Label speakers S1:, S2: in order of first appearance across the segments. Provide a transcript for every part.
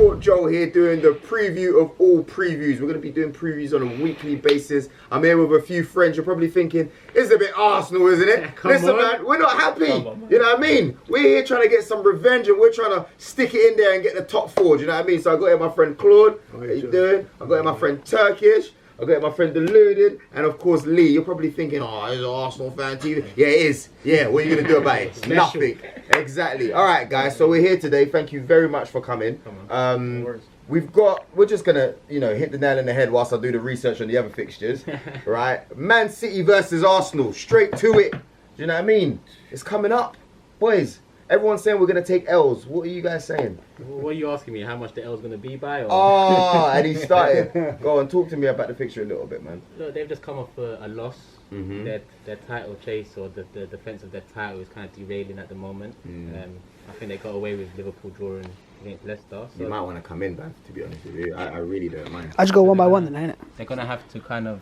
S1: CheekySport Joel here doing the preview of all previews. We're going to be doing previews on a weekly basis. I'm here with a few friends. You're probably thinking, it's a bit Arsenal, isn't it? Listen, man, we're not happy. You know what I mean? We're here trying to get some revenge and we're trying to stick it in there and get the top four. Do you know what I mean? So I got here my friend Claude. How you doing? I got here my friend Turkish. I got my friend Deluded, and of course Lee. You're probably thinking, oh, it's an Arsenal fan TV. Yeah, it is. Yeah, what are you going to do about it? Nothing. Exactly. All right, guys, so we're here today. Thank you very much for coming. We're just going to, hit the nail on the head whilst I do the research on the other fixtures. Right? Man City versus Arsenal. Straight to it. Do you know what I mean? It's coming up. Boys, everyone's saying we're going to take L's. What are you guys saying?
S2: What are you asking me? How much the L's going to be by? Or?
S1: Oh, and he started. Go on, talk to me about the fixture a little bit, man.
S2: Look, they've just come off a loss. Their title chase or the defence of their title is kind of derailing at the moment. I think they got away with Liverpool drawing against Leicester. So
S1: you might want to come in, man, to be honest with you. I really don't mind.
S3: I just go one by one then, ain't it?
S2: They're going to have to kind of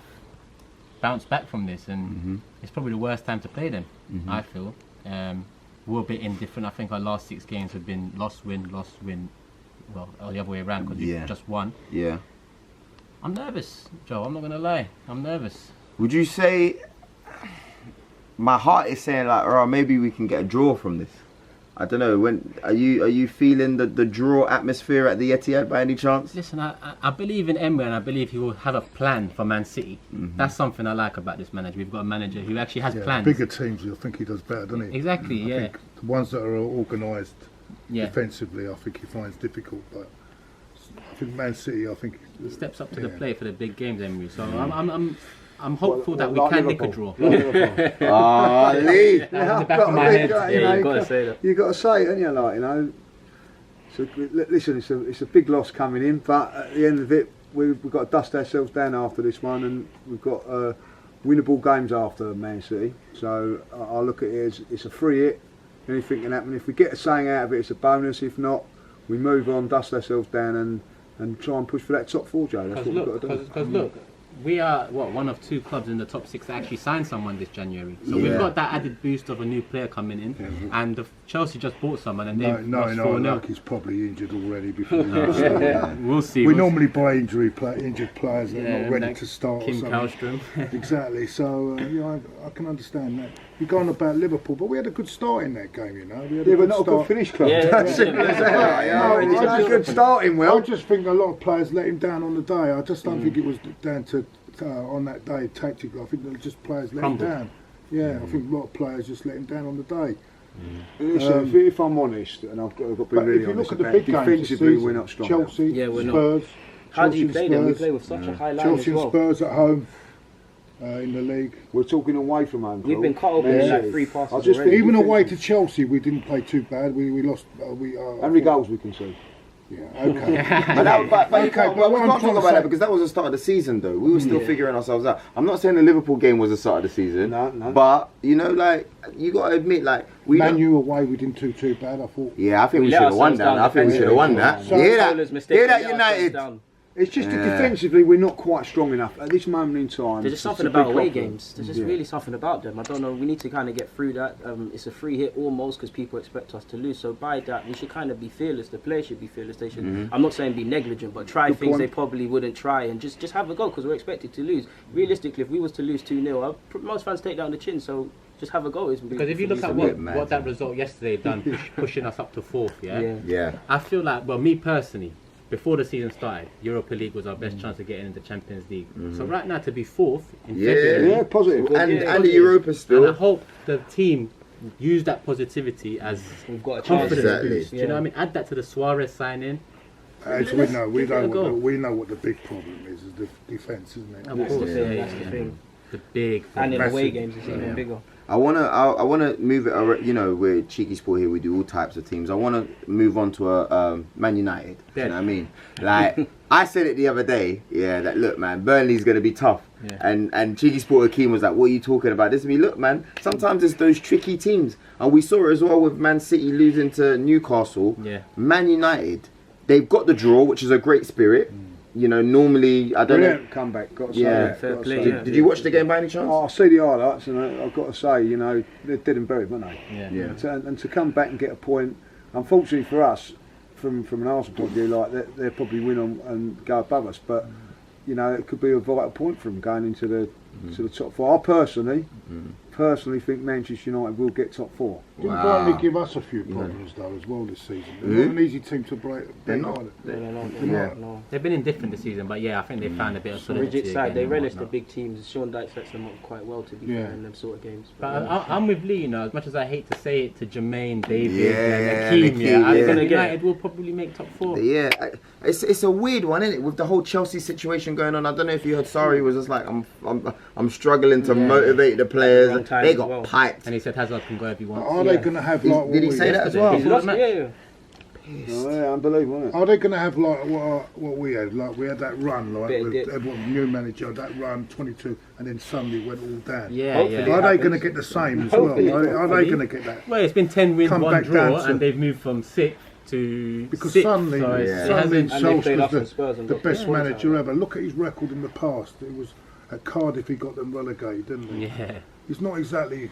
S2: bounce back from this, and it's probably the worst time to play them, I feel. We're a bit indifferent. I think our last 6 games have been loss, win, well, or the other way around, because we've just won. Yeah. I'm nervous, Joe. I'm not going to lie. I'm nervous.
S1: Would you say, my heart is saying like, oh, maybe we can get a draw from this? I don't know. When are you feeling the draw atmosphere at the Etihad by any chance?
S2: Listen, I believe in Emery and I believe he will have a plan for Man City. That's something I like about this manager. We've got a manager who actually has plans.
S4: Bigger teams, I think he does better, doesn't he?
S2: Exactly. I think
S4: the ones that are organised defensively, I think he finds difficult. But I think Man City,
S2: he steps up to the plate for the big games, Emery. So I'm hopeful that we can nick a draw.
S1: Ah, Lee!
S2: That's in the back of my head. You've got to say that.
S5: You've got to say it, haven't you? So, listen, it's a big loss coming in, but at the end of it, we've got to dust ourselves down after this one, and we've got winnable games after Man City. So I look at it as it's a free hit. Anything can happen. If we get a saying out of it, it's a bonus. If not, we move on, dust ourselves down, and try and push for that top 4, Joe. That's what we've got to do.
S2: Because look, we are one of 2 clubs in the top 6 that actually signed someone this January. So we've got that added boost of a new player coming in, and Chelsea just bought someone, and they've lost 4-0.
S4: He's probably injured already before.
S2: We'll see.
S4: We normally buy injured players that are not ready to start.
S2: Kim Kallstrom.
S4: Exactly. So I can understand that. You're going about Liverpool, but we had a good start in that game,
S5: but not a good finish, club. It's a good starting. Well,
S4: I just think a lot of players let him down on the day. I just don't think it was down to on that day tactically. I think that just players let him down. Yeah, I think a lot of players just let him down on the day.
S5: Listen, if I'm honest, and I've got to be really honest,
S4: if you look at the big games
S5: defensively, we're not strong.
S4: Chelsea, Spurs.
S6: How do you play them? We play with such a high line
S4: Chelsea
S6: as well.
S4: Spurs at home. In the league,
S5: we're talking away from home.
S6: We've been cut open in like 3 passes already.
S4: Even away to Chelsea, we didn't play too bad. We lost. How
S5: many goals we can see?
S4: Yeah, okay.
S1: but we can't talk about that because that was the start of the season, though. We were still figuring ourselves out. I'm not saying the Liverpool game was the start of the season,
S5: no.
S1: But you got to admit,
S4: Man U away, we didn't do too bad. I thought.
S1: Yeah, I think we should have won that. I think we should have won that. Hear that, United.
S5: It's just that defensively we're not quite strong enough at this moment in time.
S6: There's just something about away games. There's just really something about them. I don't know. We need to kind of get through that. It's a free hit almost because people expect us to lose. So by that, we should kind of be fearless. The players should be fearless. They should. I'm not saying be negligent, but try things they probably wouldn't try and just have a go because we're expected to lose. Realistically, if we was to lose 2-0, most fans take down the chin. So just have a go.
S2: Because if you look at what that result yesterday done, pushing us up to 4th, yeah. I feel like, me personally, before the season started, Europa League was our best chance of getting into Champions League. So right now to be 4th in February,
S5: positive,
S1: and the Europa still.
S2: And I hope the team use that positivity as
S6: we've got a
S2: confidence boost. Do you know what I mean? Add that to the Suarez signing.
S4: As we know what the big problem is the defence, isn't it?
S2: Of course,
S6: that's the thing.
S2: The big
S6: and in away games it's even bigger.
S1: I wanna move it. We're Cheeky Sport here. We do all types of teams. I wanna move on to Man United. You know what I mean? Like I said it the other day. Yeah, that look, man, Burnley's gonna be tough. Yeah. And CheekySport Akeem was like, "What are you talking about?" This look, man. Sometimes it's those tricky teams, and we saw it as well with Man City losing to Newcastle. Yeah. Man United, they've got the draw, which is a great spirit. Normally I don't know.
S5: Comeback. Got to
S1: say
S6: fair play.
S1: Did you watch the game by any chance?
S5: I see the highlights, and I've got to say, they're dead and buried, weren't they?
S1: Yeah.
S5: And to come back and get a point, unfortunately for us, from an Arsenal point of view, like they'll probably win on and go above us, but you know it could be a vital point for them going into the to the top four. I personally think Manchester United will get top four.
S4: Didn't Burnley give us a few problems though as well this season? They're not an easy team to break.
S1: They're not.
S6: No.
S2: They've been indifferent this season, but yeah, I think they found a bit of solidity.
S6: Rigid side,
S2: again
S6: they
S2: and
S6: relish the
S2: whatnot.
S6: big teams. Sean Dyche sets them up quite well to be fair in them sort of games.
S2: But I'm with Lee, you know, as much as I hate to say it to Jermaine, David,
S1: Yeah,
S2: and Akeem,
S1: Akeem,
S2: I
S1: yeah.
S2: think United will probably make top 4.
S1: Yeah, it's a weird one, isn't it? With the whole Chelsea situation going on, I don't know if you heard. Sarri was just like, I'm struggling to motivate the players.
S6: Wrong time
S1: They
S6: as
S1: got
S6: well.
S1: piped.
S2: And he said Hazard can go if he wants.
S4: Are they going to have like what
S1: Did he
S4: we
S1: say that as well?
S2: He's lost,
S6: Yeah.
S5: Oh, yeah, unbelievable, isn't it?
S4: Are they going to have like what we had? Like we had that run, like
S6: Bit of
S4: with
S6: dip.
S4: everyone, new manager, that run 22, and then suddenly went all down.
S2: Yeah,
S6: Hopefully.
S2: yeah.
S4: Are they
S6: happens.
S4: going to get the same as
S6: Hopefully.
S4: well? Are they
S2: Hopefully.
S4: going to get that?
S2: Well, it's been 10 wins,
S4: Come
S2: 1
S4: back
S2: draw,
S4: down to-
S2: and they've moved from 6th to
S4: Because
S2: 6th.
S4: suddenly,
S2: So it
S4: suddenly
S2: hasn't.
S6: And they played
S4: Solskjaer's
S6: Arsenal, Spurs and
S4: the
S6: got
S4: best
S6: points
S4: manager
S6: out of
S4: ever. Look at his record in the past. It was at Cardiff he got them relegated, didn't he?
S2: Yeah.
S4: He's not exactly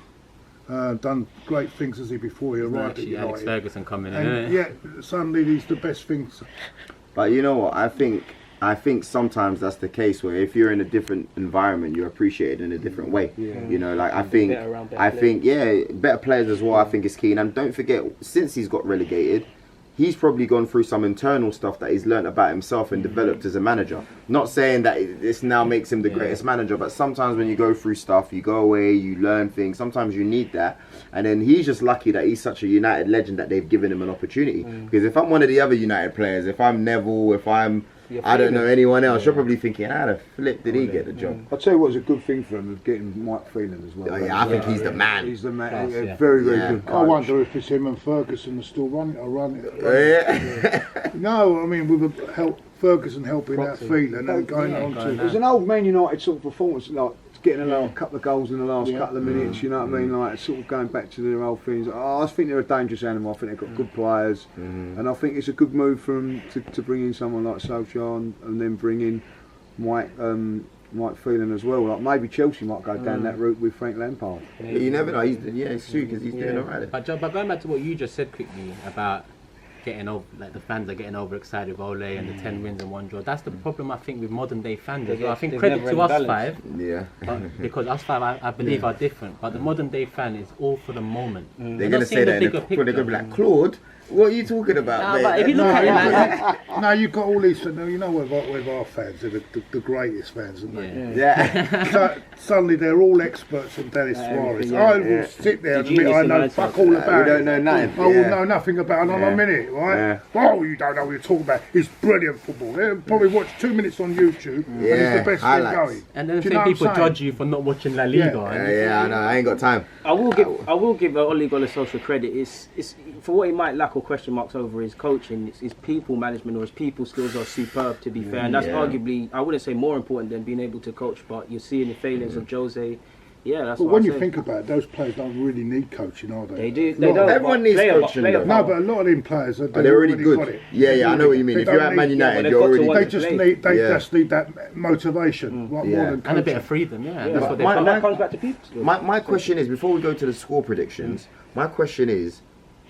S4: done great things as he before he
S2: It's not
S4: arrived at
S2: actually Alex
S4: United.
S2: Ferguson coming in,
S4: And
S2: isn't it?
S4: yet suddenly he's the best things.
S1: But you know what? I think sometimes that's the case where if you're in a different environment, you're appreciated in a different way. You know, like I think,
S6: better around better
S1: better players as well. I think is key. And don't forget, since he's got relegated, he's probably gone through some internal stuff that he's learnt about himself and developed as a manager. Not saying that this now makes him the greatest manager, but sometimes when you go through stuff, you go away, you learn things. Sometimes you need that. And then he's just lucky that he's such a United legend that they've given him an opportunity. Because if I'm one of the other United players, if I'm Neville, if I'm I don't know anyone else, you're probably thinking, how the flip did he get the job?
S5: I'll tell you what was a good thing for him of getting Mike Phelan as well.
S1: Oh, yeah, I think he's the man.
S5: He's the man.
S2: Class,
S5: He's a
S2: yeah.
S5: very, very
S1: Yeah.
S5: good
S4: I
S5: coach.
S4: wonder if it's him and Ferguson are still running.
S1: Yeah.
S4: No, I mean with Ferguson helping out Phelan and going on
S5: It
S4: to.
S5: was an old Man United sort of performance, like getting a couple of goals in the last couple of minutes, you know what I mean? Like sort of going back to their old things. I think they're a dangerous animal. I think they've got good players, and I think it's a good move for them to bring in someone like Solskjaer and then bring in Mike Phelan as well. Like maybe Chelsea might go down that route with Frank Lampard.
S1: You never know. It's true because he's doing alright.
S2: But going back to what you just said quickly about getting over, like the fans are getting overexcited with Ole and the 10 wins and 1 draw. That's the problem I think with modern day fans as well. I think
S6: There's
S2: credit
S6: never
S2: to
S6: any
S2: us
S6: balance.
S2: 5,
S1: Yeah.
S2: because us 5 I believe are different. But the modern day fan is all for the moment.
S1: They're going to say that in the they're going to be like, Claude, what are you talking about,
S2: Nah,
S1: mate?
S2: but if you look at it like
S4: No, you've got all these. You know, with our fans, they're the greatest fans, aren't they?
S1: Yeah.
S4: So, suddenly they're all experts on Dennis Suarez.
S6: yeah,
S4: I will sit there and admit
S6: genius
S4: I
S6: in
S4: know
S6: hindsight.
S4: fuck all
S1: We
S4: about
S1: don't
S4: it.
S1: know nothing.
S4: I will
S1: Yeah.
S4: know nothing about it on a minute, right?
S1: Yeah.
S4: Oh, you don't know what you're talking about. It's brilliant football. They'll probably watch 2 minutes on YouTube and
S1: Yeah,
S4: it's the best thing
S1: highlights.
S4: going.
S2: and then
S4: Do you know
S2: say
S4: what
S2: people
S4: I'm saying?
S2: judge you for not watching La Liga.
S1: Yeah, I know. I ain't got time.
S6: I will give Ole Gunnar Solskjaer credit. It's for what he might lack or question marks over his coaching. His people management or his people skills are superb. To be fair, and that's arguably, I wouldn't say more important than being able to coach. But you're seeing the failings of Jose. Yeah, that's.
S4: But
S6: what
S4: when
S6: I
S4: you
S6: say.
S4: think about it, those players don't really need coaching, are they?
S6: They do.
S4: A
S6: They
S4: lot
S6: don't.
S4: of-
S1: Everyone needs coaching, though.
S4: No, but a lot of them players, they're
S1: They're already
S4: got
S1: good.
S4: it.
S1: Yeah, I know what you mean.
S4: They
S1: If you're
S4: don't
S1: at Man
S4: need-
S1: United,
S6: they've
S1: you're
S6: got to
S1: already
S6: want
S4: They
S6: to
S4: just
S6: play.
S4: need. They
S1: Yeah.
S4: just need that motivation. More
S1: Yeah.
S4: than
S2: And a
S4: coaching.
S2: bit of freedom, yeah.
S6: Yeah,
S2: That's what
S6: but
S2: they've
S6: that comes back to people skills.
S1: My question is, before we go to the score predictions, my question is,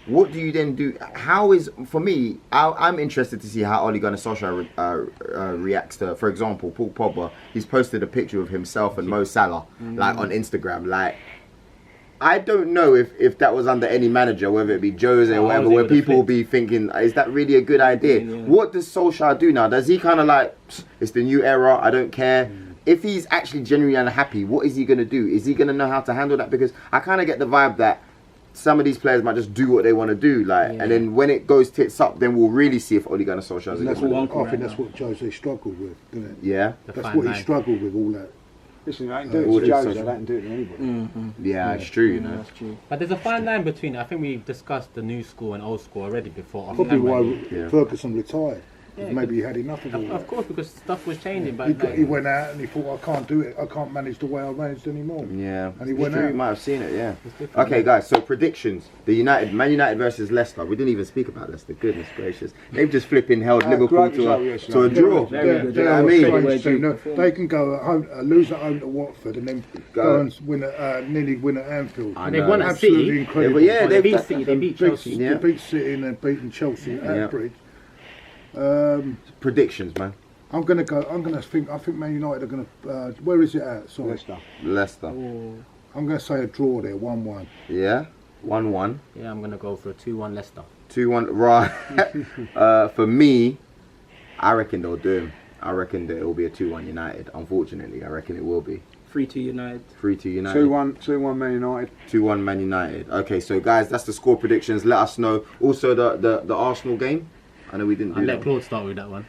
S1: what do you then do? How is, for me, I'm interested to see how Ole Gunnar Solskjaer reacts to, for example, Paul Pogba. He's posted a picture of himself and Mo Salah, like on Instagram. Like, I don't know if that was under any manager, whether it be Jose or whatever,
S2: Jose
S1: where
S2: would have
S1: people will be thinking, is that really a good idea? What does Solskjaer do now? Does he kind of like, it's the new era, I don't care? If he's actually genuinely unhappy, what is he going to do? Is he going to know how to handle that? Because I kind of get the vibe that some of these players might just do what they want to do, like, and then when it goes tits up, then we'll really see if Ole Gunnar Solskjaer is a
S4: That's
S1: good
S4: what
S1: manager.
S4: I think that's what Jose struggled with, isn't it?
S1: Yeah,
S4: That's
S2: fine
S4: what
S2: line.
S4: he struggled with, all that.
S5: Listen, I ain't do it
S1: All
S5: to
S1: this
S5: Jose,
S1: social-
S5: I don't do it to anybody.
S1: yeah, it's true, you know.
S6: That's true.
S2: But there's a fine line between, I think we've discussed the new school and old school already before. off
S4: Probably
S2: camera.
S4: why
S1: Yeah.
S4: Ferguson retired.
S2: Yeah,
S4: Maybe he had enough of all
S2: Of
S4: that.
S2: course, because stuff was changing, but
S4: He went out and he thought, I can't do it. I can't manage the way I managed anymore.
S1: Yeah,
S4: And he
S1: it's
S4: went
S1: true,
S4: out.
S1: you might have seen it, yeah.
S2: different,
S1: Okay, guys, so predictions. Man United versus Leicester. We didn't even speak about Leicester, goodness gracious. They've just flipping held Liverpool
S5: great
S1: to
S5: result
S1: a
S5: yesterday.
S1: draw.
S6: Very good.
S1: Do you know what I mean?
S6: Very
S4: Team.
S6: good.
S4: No, they can go at home, lose at home to Watford and then go and win nearly win at Anfield.
S1: I
S2: They
S1: know.
S2: won at
S4: Absolutely
S2: City.
S4: incredible.
S1: Yeah,
S2: They
S1: they've
S2: beat City, they beat Chelsea.
S1: Yeah.
S4: They beat City and then beaten Chelsea
S1: Yeah.
S4: at Bridge.
S1: Predictions, man.
S4: I think Man United are going to. Where is it at? Sorry.
S1: Leicester.
S6: Ooh.
S4: I'm going to say a draw there, 1-1.
S1: Yeah, 1-1.
S2: Yeah, I'm gonna go for a 2-1 Leicester.
S1: 2-1. Right. For me, I reckon they'll do him. I reckon that it will be a 2-1 United. Unfortunately, I reckon it will be
S6: 3-2 United.
S1: 3-2 United.
S5: 2-1 Man United.
S1: 2-1 Man United. Okay, so guys, that's the score predictions. Let us know. Also, the Arsenal game. I know we didn't do
S2: I'll
S1: that.
S2: let Claude start with that one.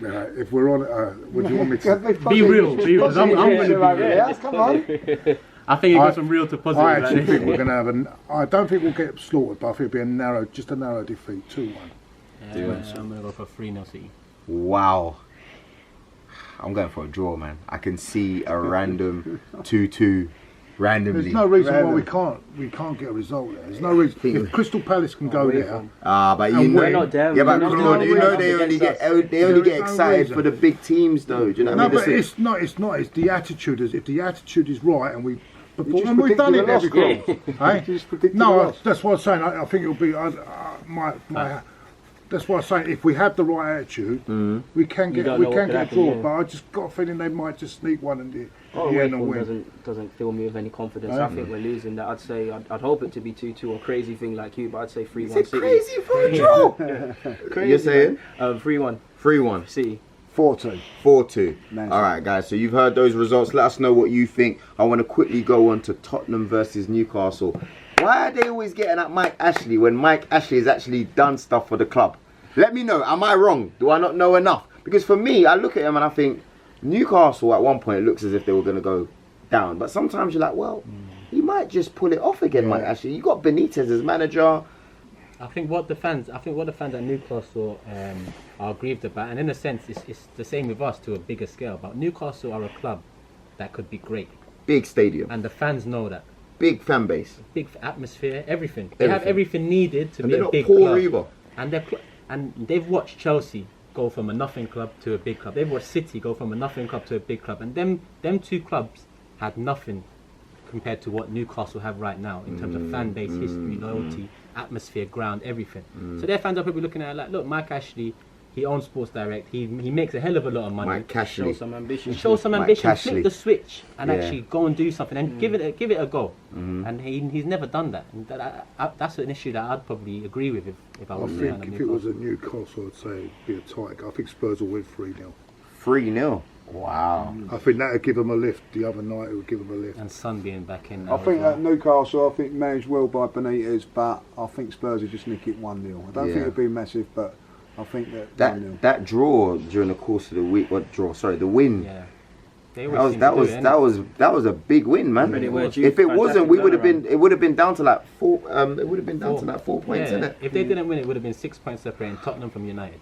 S4: If we're on, would you want me to?
S2: Be real, because I'm going to be real.
S5: Yeah, come on.
S2: I think it goes from real to positive.
S4: I actually think we're going to have I don't think we'll get slaughtered, but I think it'll be just a narrow defeat, 2-1.
S2: I'm going to go for 3-0 City.
S1: Wow. I'm going for a draw, man. I can see a random 2-2 randomly.
S4: There's no reason why we can't get a result there. There's no reason. If Crystal Palace can go there,
S1: but you know,
S6: we're not there.
S1: Yeah, but
S6: We're not
S1: Claude,
S6: there.
S1: you know they only get excited for the big teams, though. Do you know what I mean?
S4: but it's not. It's the attitude. If the attitude is right, and we
S5: just
S4: and we've done it
S5: predicted a
S4: every
S5: loss,
S4: club.
S5: You
S4: Hey?
S5: just predicted a
S4: No,
S5: loss.
S4: that's what I'm saying. I think it'll be that's why I'm saying if we have the right attitude, we can get
S6: don't know what could
S4: a
S6: happen,
S4: draw.
S6: yeah.
S4: But I just got a feeling they might just sneak one in the
S6: Away
S4: end and
S6: form
S4: win.
S6: doesn't fill me with any confidence. I think we're losing that. I'd hope it to be 2-2 or crazy thing like you, but I'd say 3-1
S1: It's
S6: City.
S1: crazy for a draw.
S6: Crazy,
S1: You're saying?
S6: 3-1
S1: 3-1.
S6: City.
S5: 4-2.
S1: 4-2.
S5: Man
S1: All right, guys. So you've heard those results. Let us know what you think. I want to quickly go on to Tottenham versus Newcastle. Why are they always getting at Mike Ashley when Mike Ashley has actually done stuff for the club? Let me know. Am I wrong? Do I not know enough? Because for me, I look at him and I think Newcastle at one point it looks as if they were going to go down. But sometimes you're like, well, he might just pull it off again, Mike Ashley. You got Benitez as manager.
S2: I think what the fans at Newcastle are aggrieved about, and in a sense, it's the same with us to a bigger scale. But Newcastle are a club that could be great,
S1: Big stadium.
S2: and the fans know that.
S1: Big fan base.
S2: Big atmosphere, everything. They have everything needed to
S1: And
S2: be
S1: they're
S2: a
S1: not
S2: big
S1: poor
S2: club.
S1: either.
S2: And they've watched Chelsea go from a nothing club to a big club. They've watched City go from a nothing club to a big club. And them two clubs had nothing compared to what Newcastle have right now in terms of fan base, history, loyalty, atmosphere, ground, everything. So their fans are probably looking at it like, look, Mike Ashley, he owns Sports Direct. He makes a hell of a lot of money.
S1: Mike Ashley.
S6: Show some ambition.
S2: Show some
S1: Mike
S2: ambition,
S1: Ashley.
S2: flip the switch, and
S1: Yeah.
S2: actually go and do something, and give it a go. And he's never done that. And that's an issue that I'd probably agree with if I
S4: I
S2: was a fan
S4: think
S2: of
S4: if it was
S2: Newcastle.
S4: at Newcastle, I'd say it'd be a tight. I think Spurs will win 3-0.
S1: 3-0. Wow.
S4: I think that would give them a lift. The other night it would give them a lift.
S2: And Son being back in.
S5: I
S2: now
S5: think
S2: as well.
S5: at Newcastle, I think managed well by Benitez, but I think Spurs will just nick it 1-0. I don't think it'll be massive, but I think that 1-0.
S1: That draw during the course of the week, the win.
S2: Yeah. They always
S1: That
S2: seem to do it,
S1: was a big win, man.
S6: Really were due
S1: If it wasn't, we would have
S6: fantastic
S1: been. It would have been down to like 4. It would have been down to like 4 points,
S2: Yeah.
S1: innit?
S2: If they didn't win, it would have been 6 points separating Tottenham from United.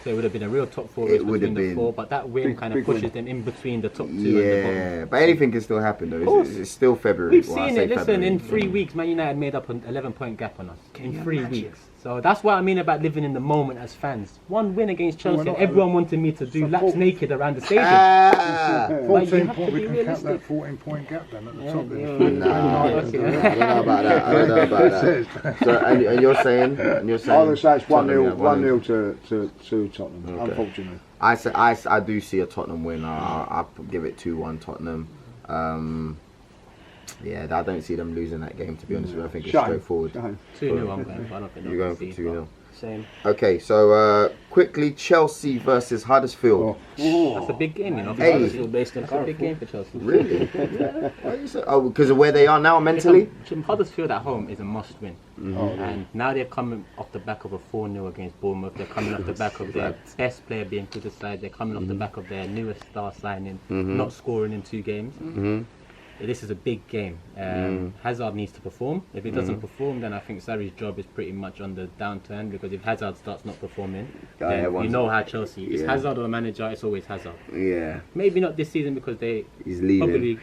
S2: So it would have been a real top four race
S1: It would
S2: between
S1: have
S2: the
S1: been.
S2: four. But that win
S5: Big-
S2: kind of
S5: big
S2: pushes
S5: win.
S2: them in between the top two and the
S1: Yeah,
S2: bottom.
S1: but anything can still happen though.
S2: course.
S1: It's still February.
S2: We've
S1: Well, I
S2: seen
S1: say
S2: it. Listen,
S1: February.
S2: in 3 weeks, Man United made up an 11-point gap on us in 3 weeks. So that's what I mean about living in the moment as fans. One win against Chelsea, and everyone wanted me to do laps naked around the stadium.
S1: Ah,
S2: But you
S4: 14
S2: have
S4: point.
S2: to
S4: We
S2: be
S4: can count
S2: realistic.
S4: that 14-point gap then at the top.
S2: Yeah,
S4: Then.
S1: nah, I don't know about that. I don't know about that. So, and you're saying,
S5: I would say it's
S1: Tottenham
S5: 1-0,
S1: have won.
S5: 1-0 to Tottenham, unfortunately.
S1: I do see a Tottenham win. I'll give it 2-1 Tottenham. Yeah, I don't see them losing that game, to be honest with you. I think it's straightforward.
S2: 2-0 I'm going for. I don't think
S1: You're going for 2-0.
S6: Same.
S1: Okay, so quickly, Chelsea versus Huddersfield.
S2: That's a big game, you know. for
S1: Hey.
S2: Huddersfield.
S6: Based on
S2: That's a big game for Chelsea.
S1: Really? Why you say- Oh, because of where they are now mentally?
S2: Huddersfield at home is a must-win. And now they're coming off the back of a 4-0 against Bournemouth. They're coming off the back of their best player being criticised. They're coming off the back of their newest star signing, not scoring in 2 games. This is a big game. Hazard needs to perform. If he doesn't perform, then I think Sarri's job is pretty much on the downturn, because if Hazard starts not performing, then you
S1: everyone's-
S2: know how Chelsea. It's
S1: Yeah.
S2: Hazard or the manager, it's always Hazard.
S1: Yeah,
S2: Maybe not this season because they
S1: he's leaving.
S2: probably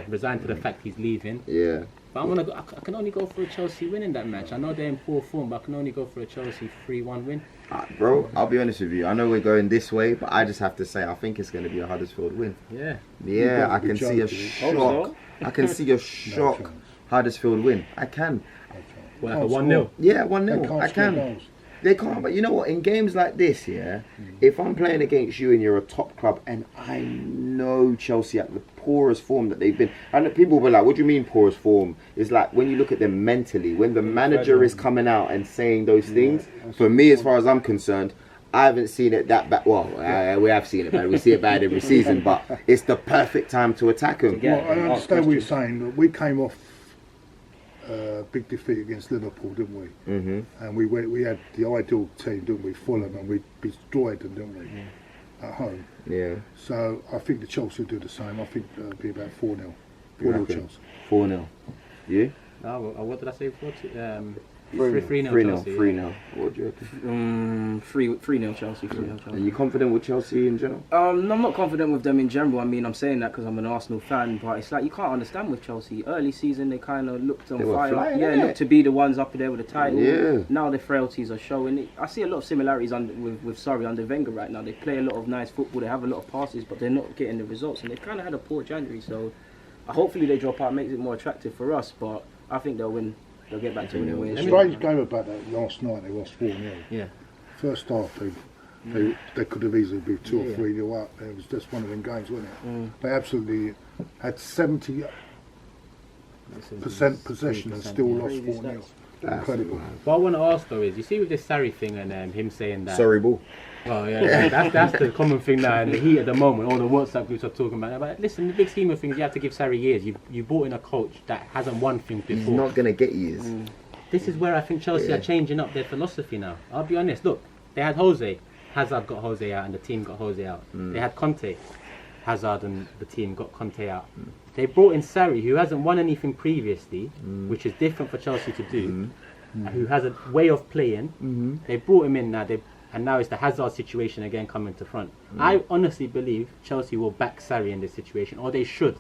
S2: resigned to the fact he's leaving.
S1: Yeah.
S2: But I can only go for a Chelsea win in that match. I know they're in poor form, but I can only go for a Chelsea 3-1 win.
S1: Bro, I'll be honest with you. I know we're going this way, but I just have to say I think it's going to be a Huddersfield win.
S2: Yeah.
S1: Yeah, I
S4: be
S1: can see a
S4: joking.
S1: shock. I can see a shock
S4: chance.
S1: Huddersfield win. I can.
S2: Well, like
S4: Can't
S2: a 1-0.
S1: Yeah,
S4: They
S1: 1-0.
S4: can't
S1: I
S4: score
S1: can.
S4: goals.
S1: They can't. But you know what? In games like this, if I'm playing against you and you're a top club, and I know Chelsea at the poorest form that they've been, and people will be like, "What do you mean poorest form?" It's like when you look at them mentally, when the manager is coming out and saying those things. For me, as far as I'm concerned, I haven't seen it that bad. Well, we have seen it bad. We see it bad every season, but it's the perfect time to attack them.
S4: Well, I understand what you're saying. We came off big defeat against Liverpool, didn't we? Mm-hmm. And we had the ideal team, didn't we? Fulham, and we destroyed them, didn't we? At home.
S1: Yeah.
S4: So I think the Chelsea will do the same. I think it'll be about 4-0. 4-0 Chelsea.
S1: 4-0. You?
S2: What did I say? 3-0
S1: Chelsea. 3-0. What do you reckon?
S6: 3-0 Chelsea. 3-0 Chelsea.
S1: Are you confident with Chelsea in general?
S6: I'm not confident with them in general. I mean, I'm saying that because I'm an Arsenal fan, but it's like you can't understand with Chelsea. Early season, they kind of looked on fire.
S1: Flying,
S6: looked to be the ones up there with the title.
S1: Yeah.
S6: Now the frailties are showing. I see a lot of similarities with Surrey under Wenger right now. They play a lot of nice football. They have a lot of passes, but they're not getting the results. And they've kind of had a poor January. So hopefully they drop out, makes it more attractive for us. But I think they'll win. They'll get back to winning ways.
S4: Strange game about that last night. They lost 4-0.
S2: Yeah.
S4: First half, they could have easily been 2 or 3-0 up. It was just one of them games, wasn't it? They absolutely had 70% possession and still lost 4-0. Incredible.
S2: What I want to ask though is, you see with this Sarri thing and him saying that.
S1: Sorry, ball.
S2: Oh yeah, that's the common thing now in the heat at the moment. All the WhatsApp groups are talking about it. But listen, the big scheme of things, you have to give Sarri years. You brought in a coach that hasn't won things before.
S1: He's not gonna get years.
S2: This is where I think Chelsea are changing up their philosophy now. I'll be honest. Look, they had Jose. Hazard got Jose out, and the team got Jose out. They had Conte. Hazard and the team got Conte out. They brought in Sarri, who hasn't won anything previously, which is different for Chelsea to do. Who has a way of playing. They brought him in now. And now it's the Hazard situation again coming to front. I honestly believe Chelsea will back Sarri in this situation, or they should.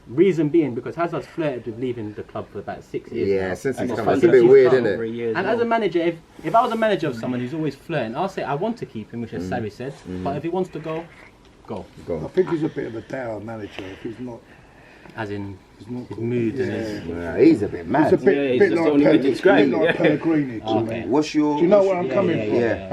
S2: Reason being, because Hazard's flirted with leaving the club for about 6 years now.
S1: Since he's come, it's a bit weird, isn't it?
S2: And as a manager, if I was a manager of someone who's always flirting, I'll say I want to keep him, which as Sarri said, but if he wants to go.
S4: I think he's a bit of a dour manager. If he's not,
S2: as in his mood and
S1: he's a bit mad.
S4: He's a bit like Pellegrini.
S2: Okay.
S1: What's your?
S4: Do you know where I'm coming from?
S1: Yeah.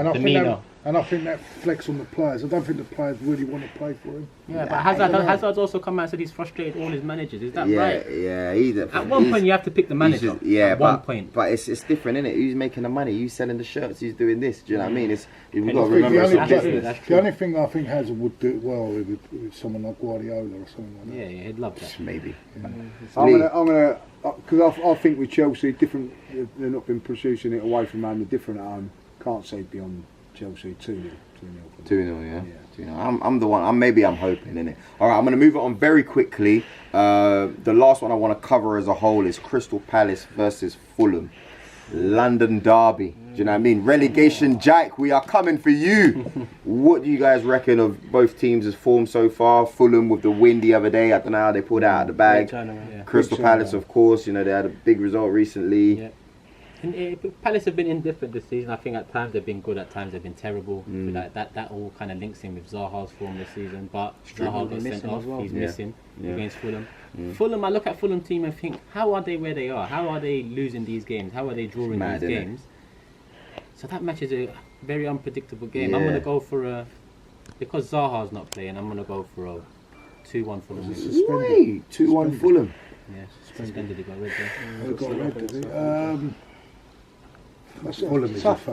S4: And I think that flex on the players. I don't think the players really want to play for him.
S2: Yeah, but Hazard's also come out and said he's frustrated all his managers. Is that right?
S1: Yeah,
S2: At one point you have to pick the manager. At one point.
S1: But it's different, isn't it? Who's making the money? Who's selling the shirts? Who's doing this? Do you know what I mean? We've got to remember it's a business.
S4: The only thing I think Hazard would do well with someone like Guardiola or something like that.
S2: Yeah, he'd love that.
S1: Maybe.
S5: I'm gonna because I think with Chelsea, different. They've not been producing it away from home. They're different at home. Can't say beyond Chelsea 2-0.
S1: 2-0, yeah. 2-0. I'm the one. I'm hoping, innit? All right, I'm going to move it on very quickly. The last one I want to cover as a whole is Crystal Palace versus Fulham. London derby. Do you know what I mean? Relegation Jack, we are coming for you. What do you guys reckon of both teams' form so far? Fulham with the win the other day. I don't know how they pulled out of the bag. Crystal Palace, of course. You know, they had a big result recently.
S2: Yeah. And Palace have been indifferent this season. I think at times they've been good, at times they've been terrible. Like that all kind of links in with Zaha's form this season. But Zaha got sent off. He's missing against Fulham. Fulham, I look at Fulham team and think, how are they where they are? How are they losing these games? How are they drawing these games? So that match is a very unpredictable game. I'm going to go for because Zaha's not playing, I'm going to go for a 2-1 Fulham.
S1: Wait, 2-1 Fulham.
S2: Yeah, suspended. He got red there.
S4: Got red, did he? That's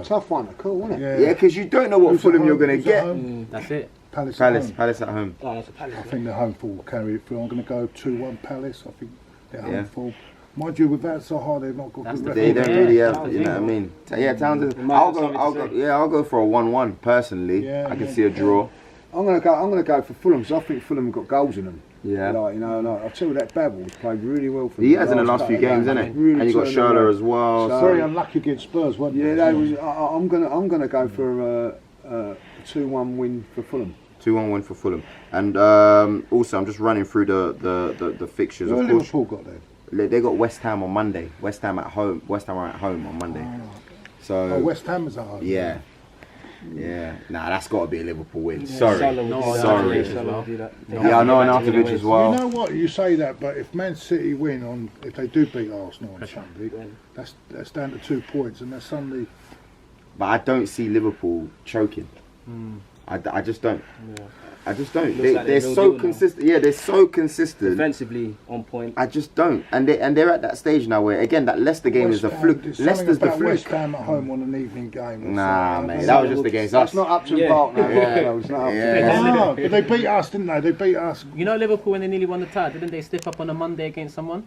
S5: tough one, cool, wasn't it?
S1: Yeah, because you don't know what Fulham you're going to get.
S2: That's it.
S1: Palace at home.
S6: Oh, that's a Palace.
S4: I think the home form will carry it through. I'm going to go 2-1 Palace. I think their home form. Mind you, without Zaha, they've not got good record.
S1: They don't really have, you know what I mean? Yeah, Townsend. I'll go for a 1-1 personally.
S4: Yeah,
S1: I can see a draw.
S5: I'm gonna go for Fulham because I think Fulham got goals in them.
S1: Yeah.
S5: I tell you that Babel's played really well for them.
S1: He has in the last few games, hasn't he?
S5: Really,
S1: and you got Schürrle as well.
S4: Very unlucky against Spurs, wasn't
S5: it? Yeah, I'm gonna go for a 2-1 win for Fulham.
S1: 2-1 win for Fulham. And also, I'm just running through the fixtures.
S4: What have Liverpool got then?
S1: They got West Ham on Monday. West Ham at home. West Ham are at home on Monday. So
S4: West Ham is at home.
S1: Yeah. Yeah, that's got to be a Liverpool win.
S4: Yeah.
S1: Sorry. Yeah, I know, and Aftv as well.
S4: You know what? You say that, but if Man City win if they do beat Arsenal on Sunday, that's down to 2 points, and that's suddenly
S1: but I don't see Liverpool choking. I just don't.
S6: Yeah.
S1: I just don't.
S6: Looks like
S1: They're
S6: they're
S1: so
S6: real deal now.
S1: consistent. Yeah, they're so consistent.
S6: Defensively on point.
S1: I just don't. And they're at that stage now where, again, that Leicester game is a fluke. Leicester's the fluke.
S4: West Ham at home on an evening game.
S1: Nah, mate, that was just against us.
S5: That's not Upton Park now.
S1: Yeah.
S5: It's not Upton
S1: Yeah.
S5: Park.
S4: No, but they beat us, didn't they? They beat us.
S2: You know Liverpool when they nearly won the title, didn't they slip up on a Monday against someone?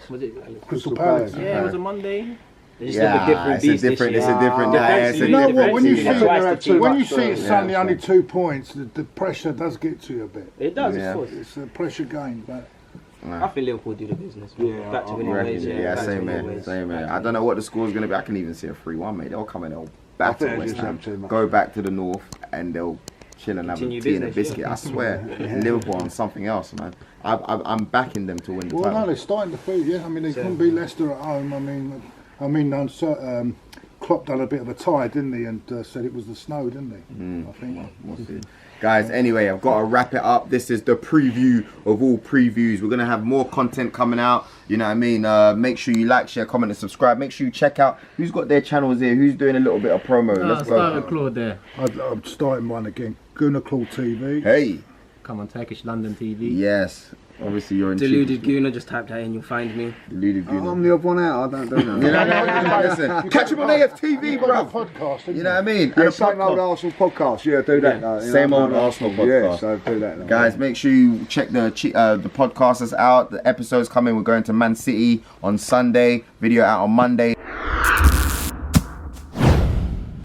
S2: Was it?
S4: Crystal Palace.
S2: Yeah, it was a Monday.
S6: They just look a different
S1: it's a
S6: beast this
S1: different.
S6: year.
S1: It's a different.
S6: Defensively,
S4: You know what? When you
S6: defensively,
S4: see
S6: twice the
S4: when you
S6: team.
S4: see it's only 2 points, the pressure does get to you a bit.
S6: It does,
S1: Yeah.
S6: of course.
S4: It's a pressure game, but
S6: I think Liverpool do the business.
S5: Yeah,
S6: Back to
S5: I
S6: winning
S1: Reckon,
S6: ways.
S1: yeah,
S6: back to
S1: same
S6: winning
S1: man,
S6: ways.
S1: same man. I don't know what the score's gonna be. I can even see a 3-1, mate. They'll come in, they'll
S5: I
S1: battle
S5: think
S1: West
S5: it's
S1: Ham,
S5: too much.
S1: go back to the north, and they'll chill and have a
S6: Continue
S1: tea and a
S6: business,
S1: biscuit.
S6: yeah.
S1: I swear, Liverpool on something else, man. I'm backing them to win the
S4: well, no,
S1: title.
S4: they're starting to feel. Yeah, I mean they couldn't beat Leicester at home. I mean, Klopp done a bit of a tie, didn't he? And said it was the snow, didn't he? I think.
S1: We'll see. Guys, anyway, I've got to wrap it up. This is the preview of all previews. We're going to have more content coming out. You know what I mean? Make sure you like, share, comment, and subscribe. Make sure you check out who's got their channels here, who's doing a little bit of promo. Let's
S2: Start
S1: go.
S2: with Claude there.
S4: I'm starting one again. Claude TV.
S1: Hey,
S2: Come on, Turkishldn TV.
S1: yes. Obviously, you're in
S6: Deluded
S1: Cheeky.
S6: Gooner, just type that in, you'll find me.
S1: Deluded Gooner.
S5: I'm the odd one out. I don't do that.
S1: You know, listen, catch him on AFTV,
S4: You've got a
S1: bro.
S4: podcast, haven't
S1: You know what I mean?
S5: Yeah,
S1: And a
S5: same old
S1: podcast.
S5: Arsenal podcast. Yeah, do that. though, you
S1: Same
S5: know,
S1: old Arsenal
S5: Yeah,
S1: podcast.
S5: so do that. though.
S1: Guys, make sure you check the podcast that's out. The episode's coming. We're going to Man City on Sunday. Video out on Monday.